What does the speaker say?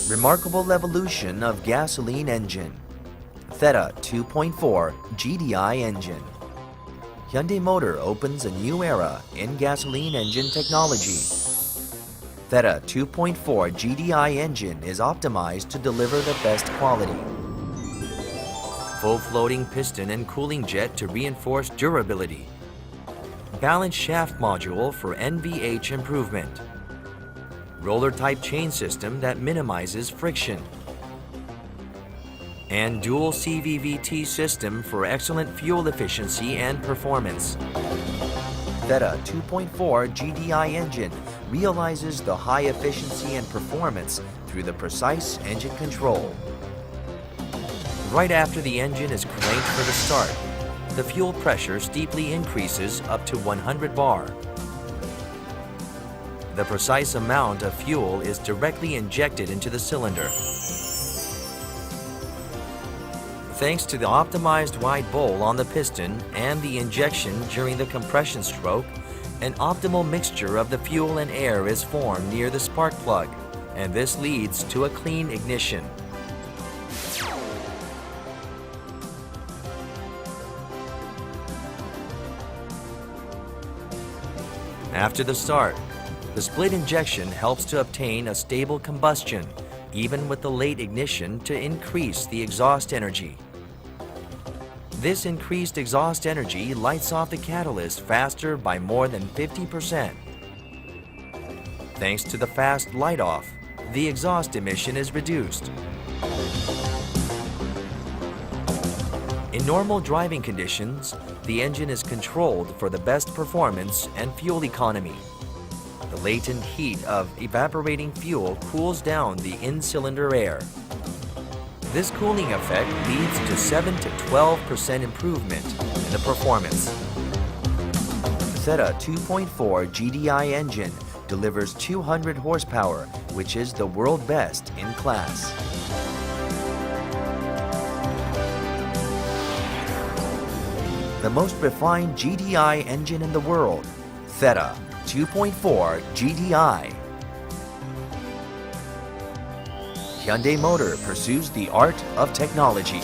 Remarkable evolution of gasoline engine. Theta 2.4 GDI engine. Hyundai Motor opens a new era in gasoline engine technology. Theta 2.4 GDI engine is optimized to deliver the best quality. Full floating piston and cooling jet to reinforce durability. Balanced shaft module for NVH improvement. Roller-type chain system that minimizes friction. And dual CVVT system for excellent fuel efficiency and performance. Theta 2.4 GDI engine realizes the high efficiency and performance through the precise engine control. Right after the engine is cranked for the start, the fuel pressure steeply increases up to 100 bar. The precise amount of fuel is directly injected into the cylinder. Thanks to the optimized wide bowl on the piston and the injection during the compression stroke, an optimal mixture of the fuel and air is formed near the spark plug, and this leads to a clean ignition. After the start, the split injection helps to obtain a stable combustion, even with the late ignition, to increase the exhaust energy. This increased exhaust energy lights off the catalyst faster by more than 50%. Thanks to the fast light off, the exhaust emission is reduced. In normal driving conditions, the engine is controlled for the best performance and fuel economy. The latent heat of evaporating fuel cools down the in-cylinder air. This cooling effect leads to 7 to 12% improvement in the performance. The Theta 2.4 GDI engine delivers 200 horsepower, which is the world best in class. The most refined GDI engine in the world, Theta 2.4 GDI. Hyundai Motor pursues the art of technology.